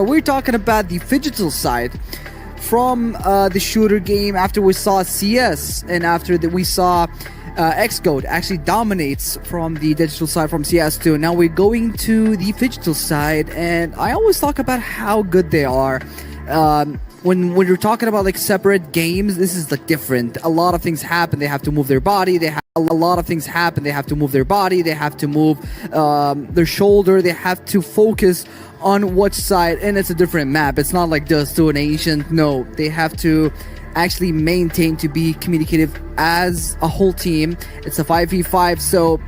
We're talking about the Phygital side from the shooter game. After we saw CS and after that we saw xGoat actually dominates from the digital side from CS2. Now we're going to the Phygital side, and I always talk about how good they are. When you're talking about like separate games, this is like different. A lot of things happen. They have to move their body. A lot of things happen. They have to move their body. They have to move their shoulder. They have to focus on which side, and it's a different map. It's not like just to an ancient. No, they have to actually maintain to be communicative as a whole team. It's a 5v5, so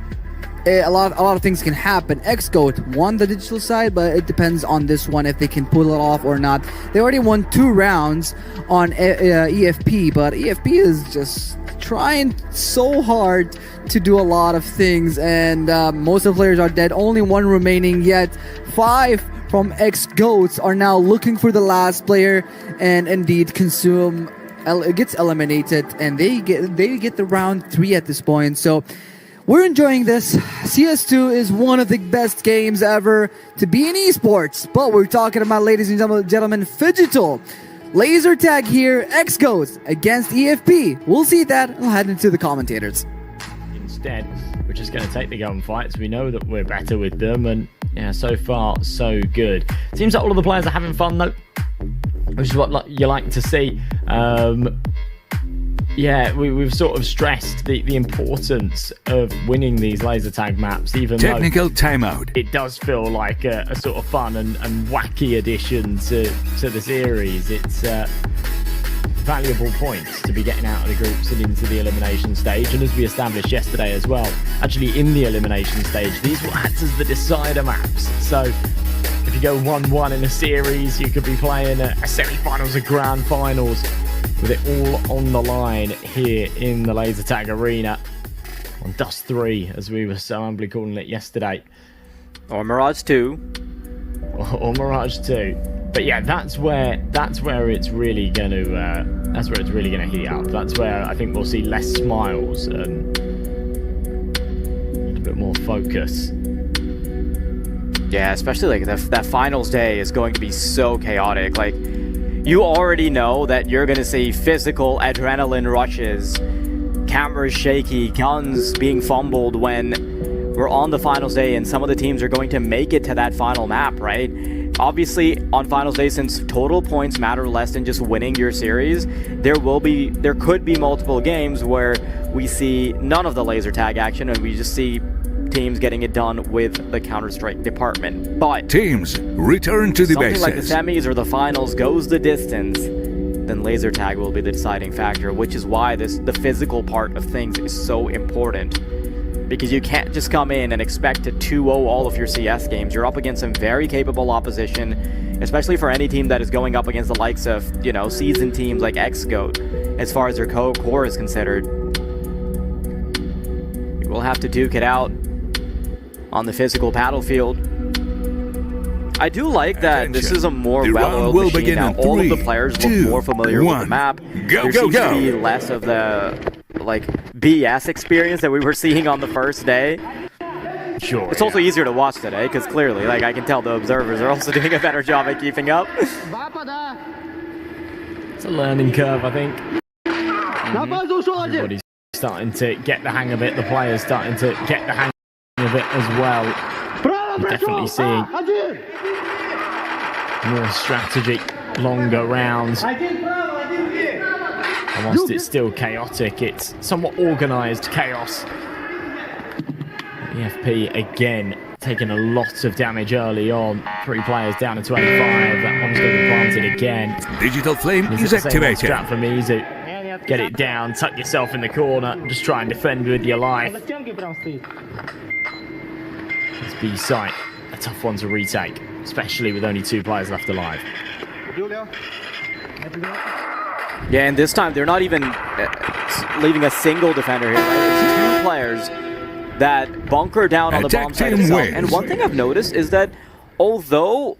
a lot of things can happen. xGoat won the digital side, but it depends on this one if they can pull it off or not. They already won 2 rounds on EFP, but EFP is just trying so hard to do a lot of things, and most of the players are dead. Only 1 remaining, yet 5 from xGoats are now looking for the last player, and indeed Consume gets eliminated, and they get the round 3 at this point. So we're enjoying this. CS2 is one of the best games ever to be in esports, but we're talking about, ladies and gentlemen, Phygital. Laser tag here, xGoat against EFP. We'll see that, and we'll head into the commentators. Instead, we're just going to take the gunfights. We know that we're better with them, and yeah, so far, so good. Seems like all of the players are having fun, though, which is what you like to see. Yeah, we've sort of stressed the importance of winning these laser tag maps, even Technical timeout. It does feel like a sort of fun and wacky addition to the series. It's valuable points to be getting out of the groups and into the elimination stage. And as we established yesterday as well, actually in the elimination stage, these will act as the decider maps. So if you go 1-1 in a series, you could be playing a semi-finals, a grand finals, with it all on the line here in the laser tag arena on Dust 3, as we were so humbly calling it yesterday, or Mirage 2, or Mirage 2. But yeah, that's where it's really going to heat up. That's where I think we'll see less smiles and a little bit more focus. Yeah, especially like that finals day is going to be so chaotic. Like, you already know that you're going to see physical adrenaline rushes, cameras shaky, guns being fumbled when we're on the finals day, and some of the teams are going to make it to that final map, right? Obviously, on finals day, since total points matter less than just winning your series, there could be multiple games where we see none of the laser tag action and we just see teams getting it done with the Counter-Strike department. But teams return to the bases. Something like the semis or the finals goes the distance, then laser tag will be the deciding factor, which is why the physical part of things is so important. Because you can't just come in and expect to 2-0 all of your CS games. You're up against some very capable opposition, especially for any team that is going up against the likes of, seasoned teams like xGoat, as far as their core is considered. You will have to duke it out on the physical battlefield. I do like that this is a more well-oiled machine now. All of the players look more familiar with the map. There seems to be less of the BS experience that we were seeing on the first day. Sure. It's also easier to watch today because clearly, I can tell the observers are also doing a better job at keeping up. It's a learning curve, I think. Everybody's starting to get the hang of it. The players starting to get the hang of it as well. You're definitely seeing more strategy, longer rounds. And whilst it's still chaotic, it's somewhat organised chaos. EFP again taking a lot of damage early on. 3 players down to 25. That one's going to be planted again. Digital flame is activated. Strap from Mizu. Get it down, tuck yourself in the corner, and just try and defend with your life. It's B site, a tough one to retake, especially with only 2 players left alive. Yeah, and this time they're not even leaving a single defender here, right? It's 2 players that bunker down on the bomb site itself. And one thing I've noticed is that although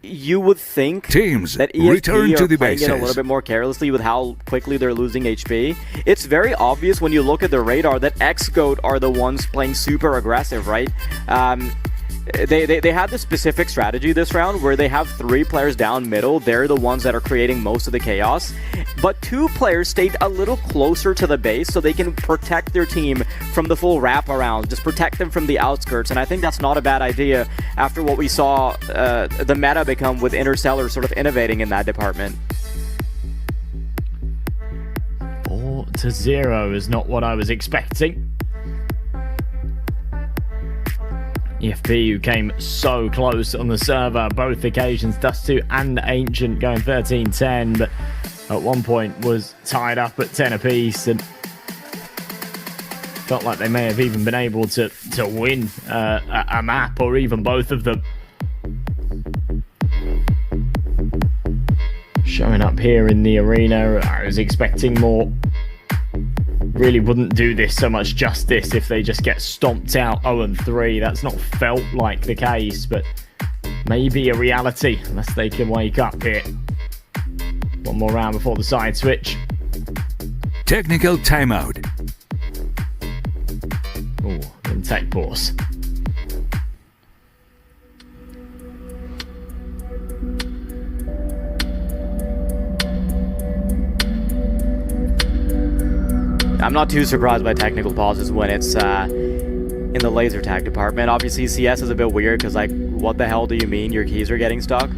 you would think that EFP are playing it a little bit more carelessly with how quickly they're losing HP, it's very obvious when you look at the radar that xGoat are the ones playing super aggressive, right? they had the specific strategy this round where they have 3 players down middle. They're the ones that are creating most of the chaos. But 2 players stayed a little closer to the base so they can protect their team from the full wraparound, just protect them from the outskirts. And I think that's not a bad idea after what we saw the meta become with Interstellar sort of innovating in that department. 4-0 is not what I was expecting. EFP, who came so close on the server both occasions, Dust2 and Ancient going 13-10, but at one point was tied up at 10 apiece and felt like they may have even been able to win a map or even both of them. Showing up here in the arena, I was expecting more. Really wouldn't do this so much justice if they just get stomped out 0-3. That's not felt like the case, but maybe a reality unless they can wake up here. One more round before the side switch. Technical timeout. Oh, and tech pause. I'm not too surprised by technical pauses when it's in the laser tag department. Obviously, CS is a bit weird because, like, what the hell do you mean your keys are getting stuck?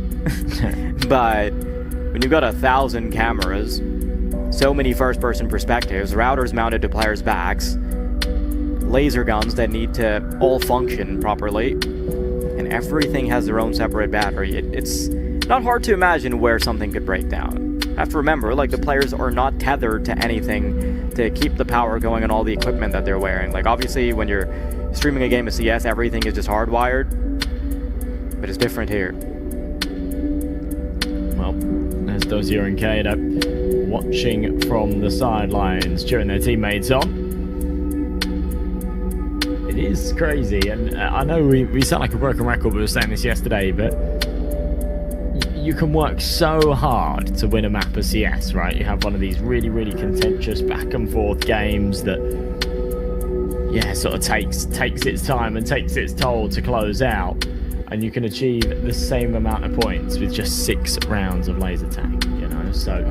But when you've got 1,000 cameras, so many first-person perspectives, routers mounted to players' backs, laser guns that need to all function properly, and everything has their own separate battery, it's not hard to imagine where something could break down. You have to remember, like, the players are not tethered to anything to keep the power going on all the equipment that they're wearing. Like, obviously, when you're streaming a game of CS, everything is just hardwired, but it's different here. Well, there's Dozier and Kado watching from the sidelines, cheering their teammates on. It is crazy, and I know we sound like a broken record, we were saying this yesterday, but you can work so hard to win a map of CS, right? You have one of these really, really contentious back and forth games that, yeah, sort of takes its time and takes its toll to close out, and you can achieve the same amount of points with just 6 rounds of laser tag, you know? So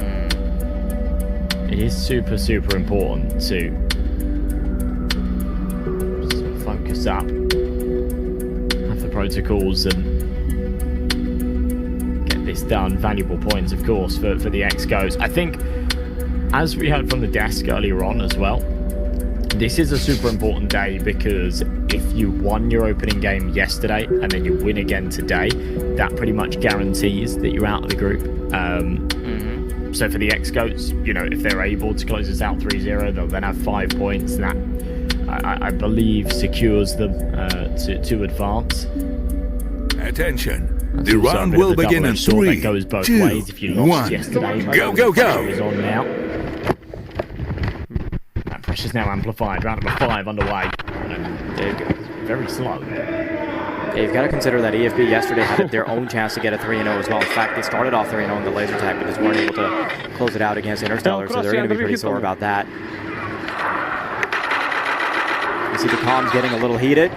it is super, super important to sort of focus up, have the protocols and this done. Valuable points, of course, for the xGoats. I think, as we heard from the desk earlier on as well, this is a super important day because if you won your opening game yesterday and then you win again today, that pretty much guarantees that you're out of the group. So for the xGoats, you know, if they're able to close this out 3-0, they'll then have 5 points. That, I believe, secures them to advance. Attention. The round will begin in 3, that goes both 2, ways. If you lost 1. yesterday, Go! is on now. That pressure's now amplified. Round number 5 underway. Very slow. Yeah, you've got to consider that EFB yesterday had their own chance to get a 3-0 as well. In fact, they started off 3-0 in the laser tag, but just weren't able to close it out against Interstellar, so they're going to be pretty sore about that. You see the comms getting a little heated.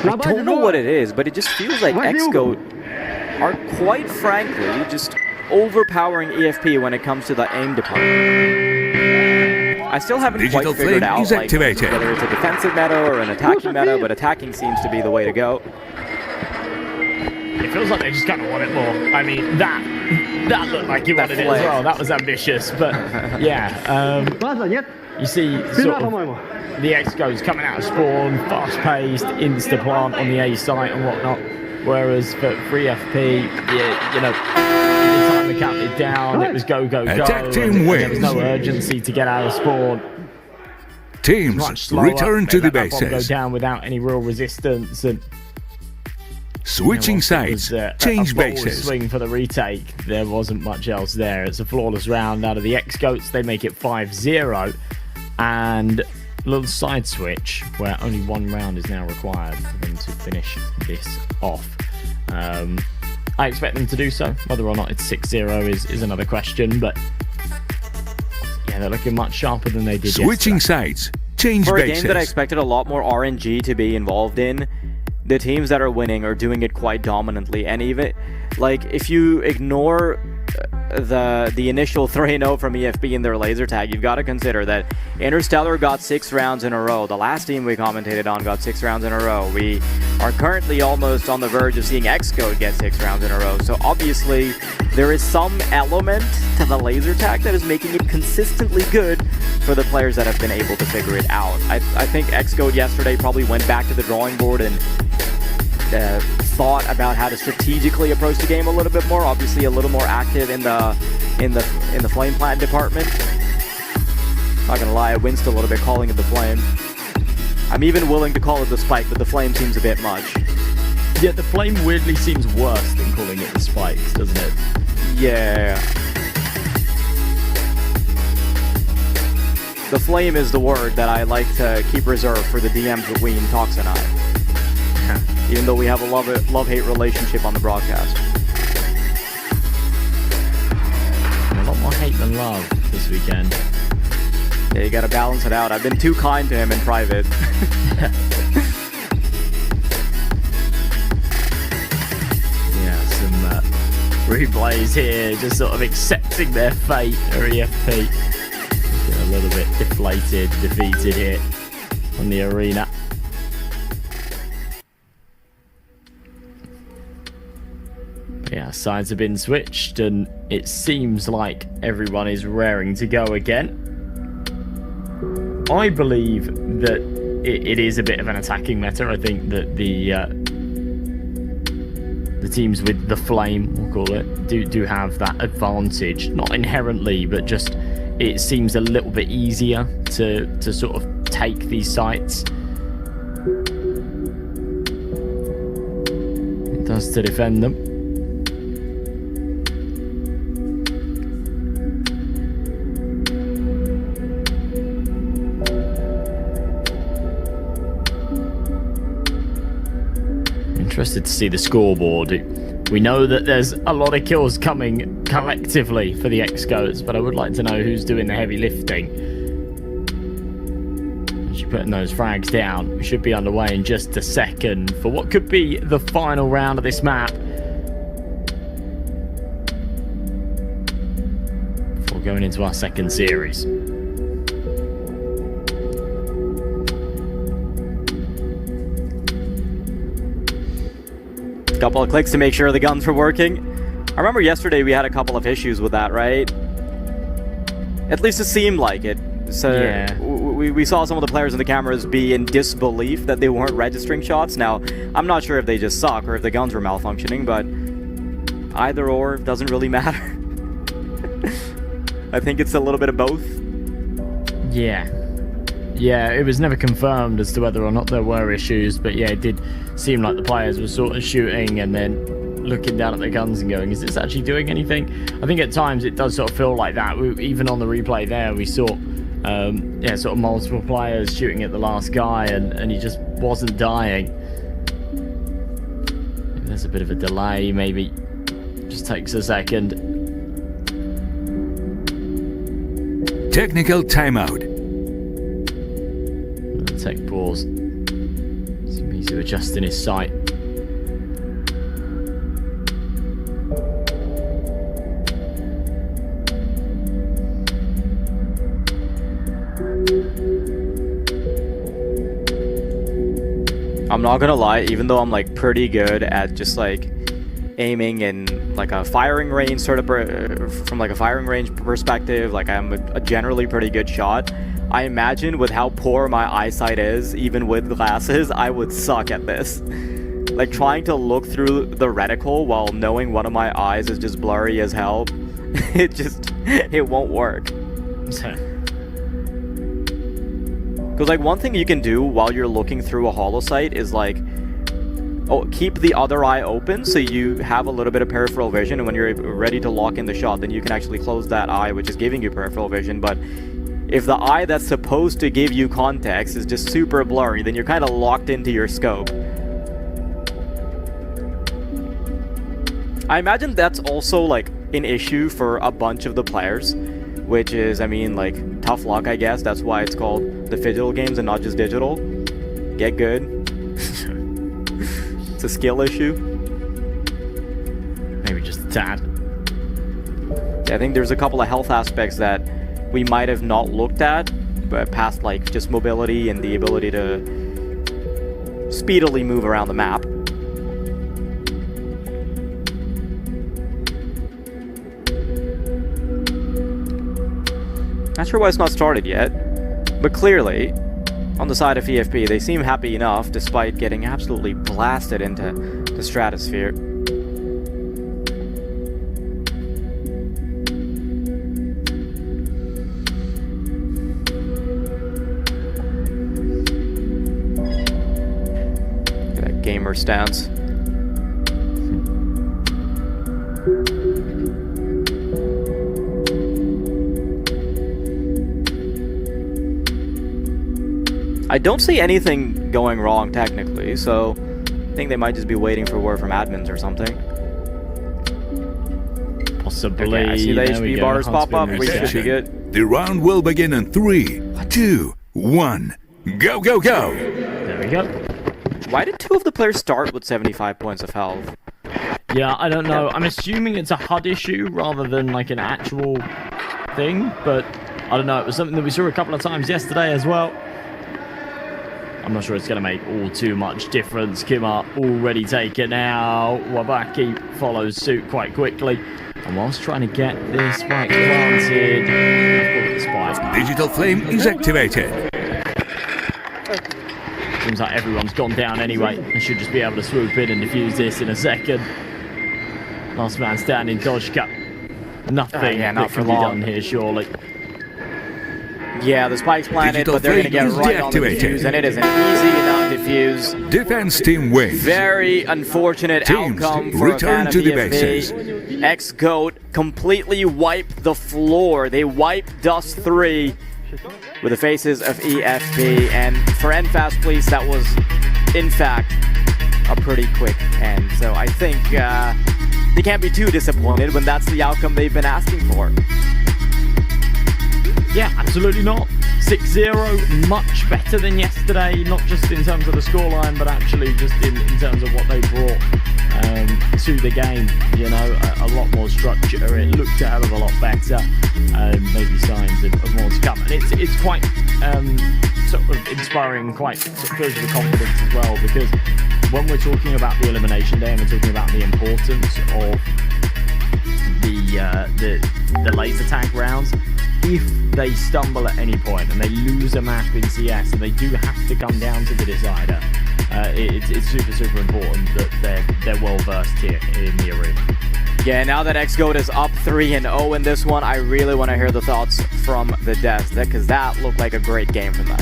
I don't know what it is, but it just feels like xGoat are, quite frankly, just overpowering EFP when it comes to the aim department. I still haven't quite figured out like, whether it's a defensive meta or an attacking meta, but attacking seems to be the way to go. It feels like they just kind of want it more. I mean, that looked like you wanted it as well. That was ambitious, but yeah. You see sort of the xGoats coming out of spawn, fast-paced, insta-plant on the A site and whatnot. Whereas for FP, you know, anytime they counted down, it was go. Attack team wins. There was no urgency to get out of spawn. Teams return to the bases. Go down without any real resistance and switching sides, change bases. Swing for the retake. There wasn't much else there. It's a flawless round out of the xGoats. They make it 5-0, and a little side switch where only 1 round is now required for them to finish this off. I expect them to do so. Whether or not it's 6-0 is another question, but yeah, they're looking much sharper than they did switching yesterday. sides, change bases. For a game that I expected a lot more RNG to be involved in, the teams that are winning are doing it quite dominantly. And even like if you ignore the initial 3-0 from EFB in their laser tag, you've got to consider that Interstellar got 6 rounds in a row. The last team we commentated on got 6 rounds in a row. We are currently almost on the verge of seeing xGoat get 6 rounds in a row. So obviously there is some element to the laser tag that is making it consistently good for the players that have been able to figure it out. I think xGoat yesterday probably went back to the drawing board and thought about how to strategically approach the game a little bit more. Obviously, a little more active in the flame plant department. Not gonna lie, I winced a little bit calling it the flame. I'm even willing to call it the spike, but the flame seems a bit much. Yeah, the flame weirdly seems worse than calling it the spikes, doesn't it? Yeah. The flame is the word that I like to keep reserved for the DMs between Tox and I. Even though we have a love-hate relationship on the broadcast. A lot more hate than love this weekend. Yeah, you gotta balance it out. I've been too kind to him in private. Yeah, some replays here, just sort of accepting their fate, or EFP. Getting a little bit deflated, defeated here on the arena. Yeah, sides have been switched, and it seems like everyone is raring to go again. I believe that it is a bit of an attacking meta. I think that the teams with the flame, we'll call it, do have that advantage. Not inherently, but just it seems a little bit easier to sort of take these sites. It does to defend them. Interested to see the scoreboard. We know that there's a lot of kills coming collectively for the xGoats, but I would like to know who's doing the heavy lifting. As you're putting those frags down, we should be underway in just a second for what could be the final round of this map. Before going into our second series. Couple of clicks to make sure the guns were working. I remember yesterday we had a couple of issues with that, right? At least it seemed like it. So yeah. We saw some of the players in the cameras be in disbelief that they weren't registering shots. Now, I'm not sure if they just suck or if the guns were malfunctioning, but either or doesn't really matter. I think it's a little bit of both. Yeah. Yeah, it was never confirmed as to whether or not there were issues, but yeah, it did seem like the players were sort of shooting and then looking down at their guns and going, is this actually doing anything? I think at times it does sort of feel like that. Even on the replay there, we saw sort of multiple players shooting at the last guy and he just wasn't dying. There's a bit of a delay, maybe just takes a second. Technical timeout. Tech pause. Seems easy to adjust in his sight. I'm not gonna lie, even though I'm like pretty good at just like aiming in like a firing range sort of from like a firing range perspective, like I'm a generally pretty good shot. I imagine with how poor my eyesight is, even with glasses, I would suck at this. Like trying to look through the reticle while knowing one of my eyes is just blurry as hell, it won't work. Because like one thing you can do while you're looking through a holosight is like, keep the other eye open so you have a little bit of peripheral vision, and when you're ready to lock in the shot, then you can actually close that eye, which is giving you peripheral vision. But if the eye that's supposed to give you context is just super blurry, then you're kind of locked into your scope. I imagine that's also like an issue for a bunch of the players, which is, I mean, like, tough luck, I guess. That's why it's called the Phygital games and not just digital. Get good. It's a skill issue. Maybe just a tad. Yeah, I think there's a couple of health aspects that we might have not looked at, but past like just mobility and the ability to speedily move around the map. Not sure why it's not started yet, but clearly, on the side of EFP, they seem happy enough despite getting absolutely blasted into the stratosphere. Look at that gamer stance. I don't see anything going wrong technically, so I think they might just be waiting for word from admins or something. Possibly. Okay, I see the HP bars pop up. We should be good. The round will begin in 3, 2, 1. Go, go, go! There we go. Why did 2 of the players start with 75 points of health? Yeah, I don't know. I'm assuming it's a HUD issue rather than like an actual thing, but I don't know. It was something that we saw a couple of times yesterday as well. I'm not sure it's going to make all too much difference. Kimar already taken out. Wabaki follows suit quite quickly. And whilst trying to get this spike planted, the spike. Digital flame is activated. Seems like everyone's gone down anyway. They should just be able to swoop in and defuse this in a second. Last man standing, Dojka. Nothing that can be done here, surely. Yeah, the spike's planted, Digital but they're going to get flame right on the deactivated. defuse, and it is an easy enough defuse. Defense team wins. Very unfortunate Teams outcome for a return fan of to the bases. EFP. xGoat completely wiped the floor. They wiped Dust 3 with the faces of EFP, and for EndFastPls, that was, in fact, a pretty quick end. So I think they can't be too disappointed when that's the outcome they've been asking for. Yeah, absolutely not. 6-0, much better than yesterday, not just in terms of the scoreline, but actually just in terms of what they brought to the game. You know, a lot more structure. It looked a hell of a lot better. Maybe signs of more to come. And it's quite sort of inspiring, quite sort of fills you with confidence as well, because when we're talking about the elimination day and we're talking about the importance of the laser tag rounds, if they stumble at any point and they lose a map in CS and they do have to come down to the decider, it's super important that they're well versed here in the arena. Yeah, now that xGoat is up 3-0 in this one, I really want to hear the thoughts from the devs, because that looked like a great game from them.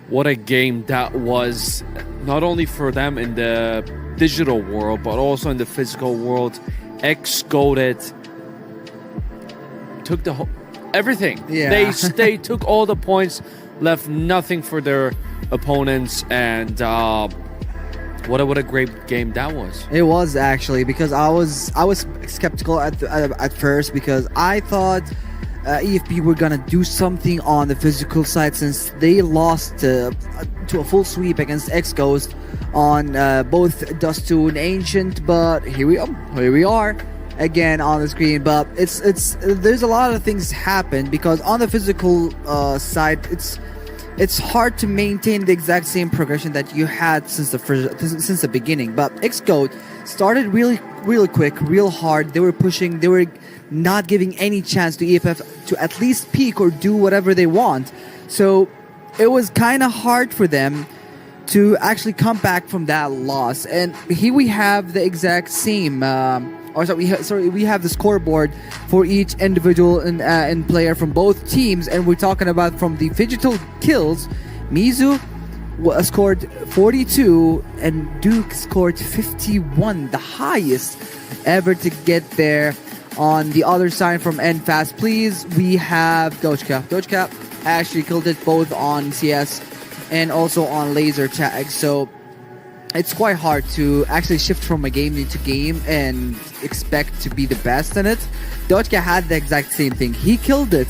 What a game that was, not only for them in the digital world, but also in the physical world. xGoated took the whole everything. Yeah. They took all the points, left nothing for their opponents, and what a great game that was. It was actually, because I was skeptical at first, because I thought EFP were gonna do something on the physical side, since they lost to a full sweep against xGoat on both Dust 2 and Ancient. But here we are again on the screen. But it's there's a lot of things happen, because on the physical side, it's hard to maintain the exact same progression that you had since the beginning. But xGoat started really quick, real hard. They were pushing, they were not giving any chance to EFF to at least peek or do whatever they want. So it was kind of hard for them to actually come back from that loss. And here we have the exact same we have the scoreboard for each individual and player from both teams, and we're talking about from the Phygital kills. Mizu scored 42 and Duke scored 51, the highest ever to get there. On the other side from EndFastPls, we have Dojka. Dojka actually killed it both on CS and also on laser tag. So it's quite hard to actually shift from a game to game and expect to be the best in it. Dojka had the exact same thing. He killed it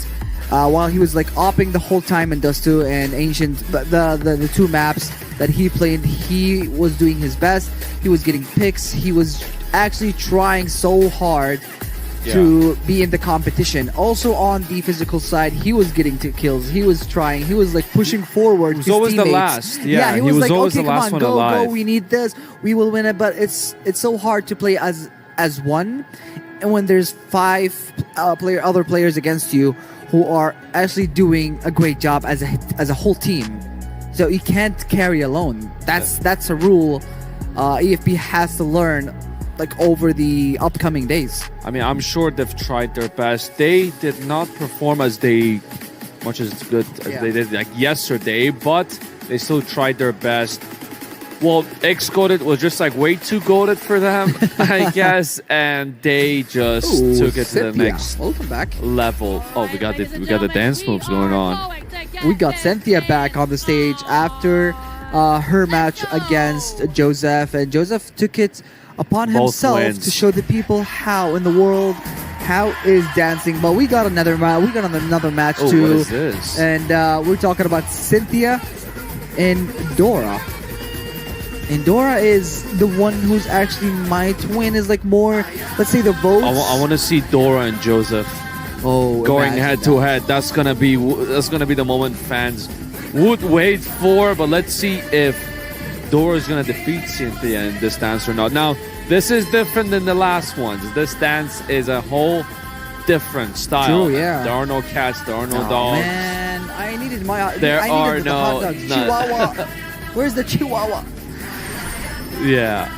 while he was like opping the whole time in Dust 2 and Ancient, the two maps that he played, he was doing his best. He was getting picks. He was actually trying so hard to be in the competition. Also on the physical side, he was getting kills. He was trying. He was like pushing forward. He was always the last. Yeah, he was like, always okay, the last one go, alive. go. We need this. We will win it. But it's so hard to play as one, and when there's 5 other players against you who are actually doing a great job as a whole team. So you can't carry alone. That's a rule EFP has to learn like over the upcoming days. I mean, I'm sure they've tried their best. They did not perform as much as good as they did like yesterday, but they still tried their best. Well, xGoat was just like way too goated for them, I guess, and they just took it to the next level. Oh, we got the dance moves going on. We got Cynthia back on the stage after her match against Joseph, and Joseph took it upon himself to show the people how in the world is dancing. But we got another match too. What is this? And we're talking about Cynthia and Dora. And Dora is the one who's actually might win, is like more, let's say, the votes. I want to see Dora and Joseph going head to head. That's gonna be the moment fans would wait for. But let's see if Dora's gonna defeat Cynthia in this dance or not. Now, this is different than the last ones. This dance is a whole different style. True, yeah. There are no cats. There are no dogs. Man, I needed my. There are the no hot dogs. Chihuahua. Where's the Chihuahua? Yeah.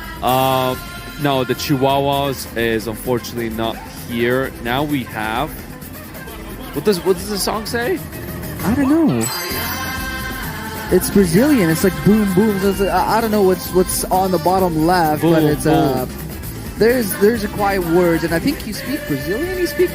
No, the Chihuahuas is unfortunately not here. Now we have. What does the song say? I don't know. It's Brazilian. It's like boom boom. So it's like, I don't know what's on the bottom left, boom, but it's boom. There's a quiet words, and I think you speak Brazilian. You speak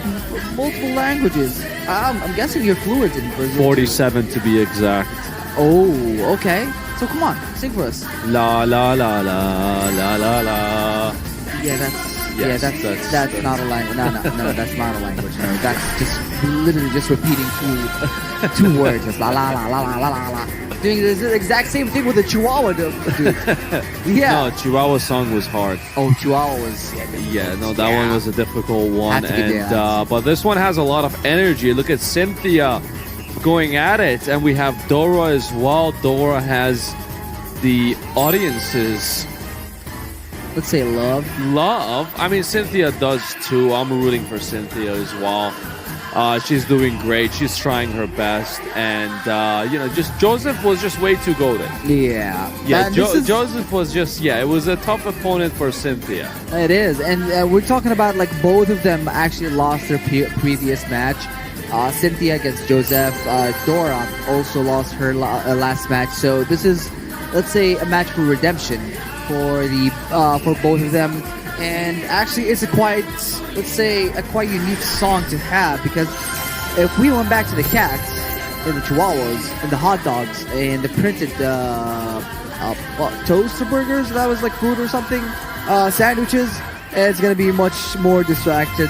multiple languages. I'm guessing you're fluent in Brazilian. 47 to be exact. Oh, okay. So come on, sing for us. La la la la la la la. Yeah, that's not a language. No, that's not a language. No, that's just literally just repeating two words. Just la la la la la la la la. Doing the exact same thing with the Chihuahua, dude. Yeah. No, Chihuahua song was hard. Oh, Chihuahua was. Yeah, no, that one was a difficult one, and but this one has a lot of energy. Look at Cynthia going at it, and we have Dora as well. Dora has the audience's, let's say, love. I mean, Cynthia does too. I'm rooting for Cynthia as well. She's doing great. She's trying her best, and just Joseph was just way too goated. Yeah. Joseph was just it was a tough opponent for Cynthia. It is, and we're talking about like both of them actually lost their previous match. Cynthia against Joseph. Dora also lost her last match. So this is, let's say, a match for redemption for both of them. And actually, it's a quite unique song to have, because if we went back to the cats and the Chihuahuas and the hot dogs and the printed toaster burgers, that was like food or something, sandwiches, it's gonna be much more distracted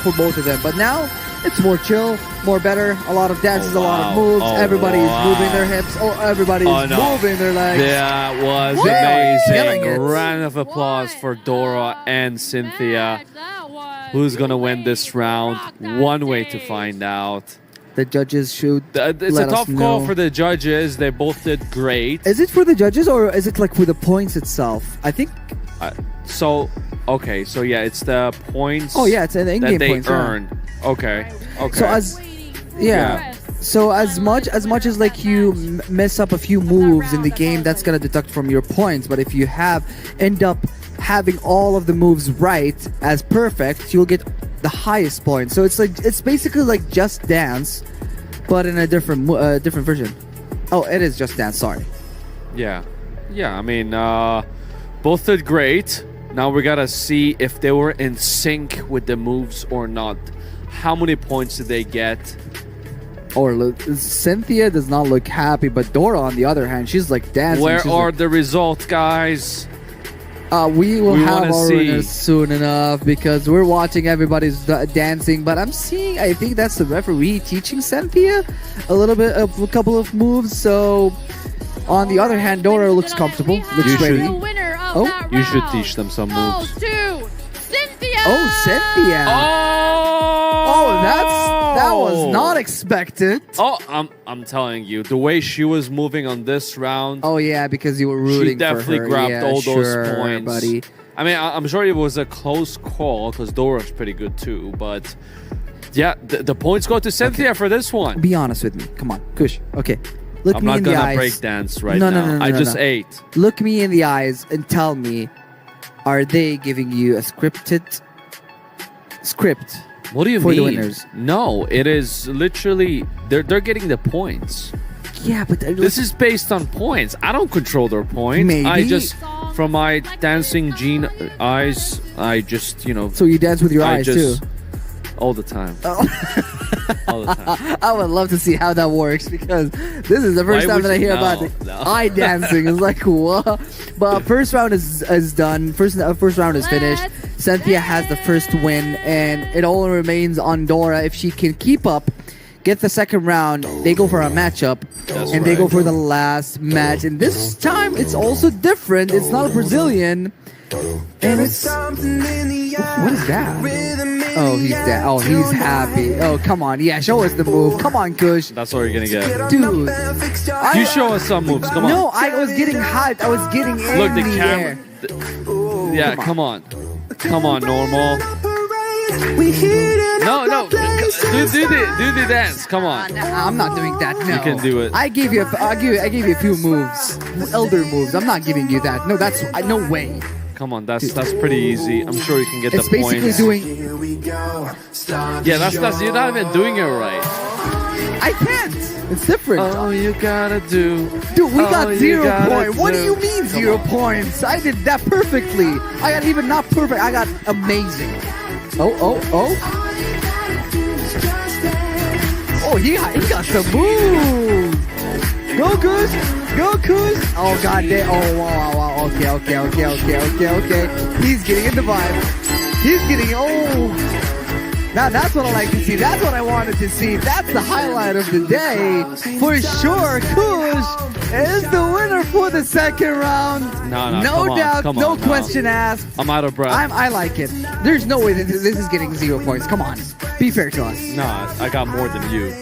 for both of them. But now it's more chill, more better. A lot of dances, a lot of moves. Everybody's moving their hips. Everybody's moving their legs. That was amazing. Round of applause for Dora and Cynthia. Who's gonna win this round? One way to find out. The judges should. It's a tough call for the judges. They both did great. Is it for the judges, or is it like for the points itself? I think. Okay, so yeah, it's the points. Oh yeah, it's an in-game that they points, earned. Okay. So as much as like you mess up a few moves in the game, that's gonna deduct from your points. But if you end up having all of the moves right as perfect, you'll get the highest points. So it's basically like Just Dance, but in a different version. Oh, it is Just Dance. Sorry. Yeah. I mean, both did great. Now we gotta see if they were in sync with the moves or not. How many points did they get? Cynthia does not look happy, but Dora, on the other hand, she's like dancing. Where are the results, guys? We will have wanna our see. winners soon enough because we're watching everybody's dancing. But I'm seeing, I think that's the referee teaching Cynthia a little bit of a couple of moves. So on the other hand, Dora looks comfortable, looks You ready. should- The winner of Oh, that You should round teach them some moves. goes to Cynthia. Oh, Cynthia. Oh, that was not expected. Oh, I'm telling you, the way she was moving on this round, Oh yeah, because you were rooting she definitely for her. grabbed Yeah, all those sure, points. buddy. I mean, I'm sure it was a close call because Dora's pretty good too. But yeah, the points go to Cynthia for this one. Be honest with me. Come on, Kush. Okay, look I'm me not in the gonna eyes. break dance right No, now. no, no, I no, just no. ate. Look me in the eyes and tell me, are they giving you a script? What do you For mean? the winners. No, it is literally they're getting the points. Yeah, but This is based on points. I don't control their points. I Maybe. just, from my dancing gene eyes, I just, so you dance with your I eyes just too. all the time. All the time. I would love to see how that works because this is the first Why time would that I you- hear No, about the no. eye dancing. It's like what? But first round is done. First round is finished. Cynthia has the first win, and it all remains on Dora if she can keep up. Get the second round. They go for a matchup, That's and they go right. for the last match. And this time it's also different. It's not a Brazilian, and it's what is that? Oh, he's dead. Oh, he's happy. Oh, come on. Yeah, show us the move. Come on, Kush. That's what you're gonna get. Dude. You show us some moves. Come on. No, I was getting hyped. I was getting Look, the in camera. air. Yeah, come on. Come on, normal. No. Do the dance. Come on. Nah, I'm not doing that. No. You can do it. I gave you a few moves, elder moves. I'm not giving you that. No, that's no way. Come on, that's pretty easy. I'm sure you can get It's the basically points. doing. Yeah, that's you're not even doing it right. I can't. It's different. All you gotta do. Dude, we all got you 0 gotta points. What do you mean Come 0 on. points? I did that perfectly. I got even not perfect. I got amazing. Oh. Oh, he got the move. Go, Goose. Go, Goose. Oh, god damn. Oh, wow. Okay. He's getting in the vibe. He's getting, Now that's what I like to see. That's what I wanted to see. That's the highlight of the day. For sure, Kush is the winner for the second round. No, no come on, doubt, come no on, no. question asked. I'm out of breath. I like it. There's no way that this is getting 0 points. Come on. Be fair to us. Nah, I got more than you.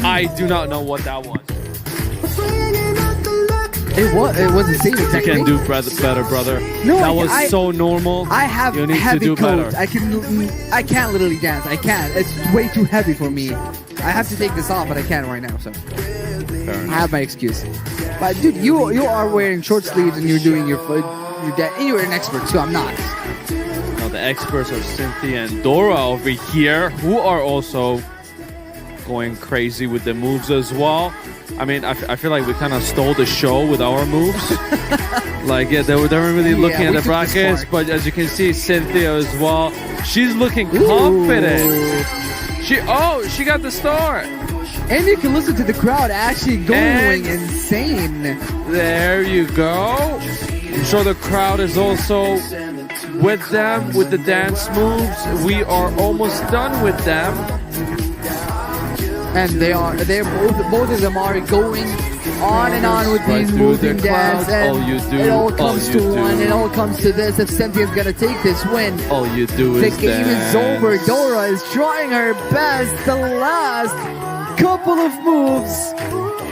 I do not know what that was. It was the same You exact can thing. do better, brother. No, that was I- so normal. I have You need to heavy do coat. better. I can't literally dance. I can't. It's way too heavy for me. I have to take this off, but I can't right now. So I have my excuse. But dude, you are wearing short sleeves and you're doing you're an expert, so I'm not. Now the experts are Cynthia and Dora over here, who are also going crazy with the moves as well. I mean, I feel like we kind of stole the show with our moves. Like, yeah, they weren't really looking Yeah, at we the took the brackets, spark. but as you can see, Cynthia as well. She's looking confident. She got the start. And you can listen to the crowd actually going And- insane. There you go. I'm sure the crowd is also with them with the dance moves. We are almost done with them. And they're both of them are going on and on with Right these through moving the dance, crowd. and All you do, it all all comes you to do. one. It all comes to this. If Cynthia's gonna take this win, All you do the is game dance. is over. Dora is trying her best. The last couple of moves,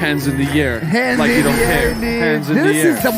Hands in the air. hands like in you don't the air. care. Hands in This the air. is the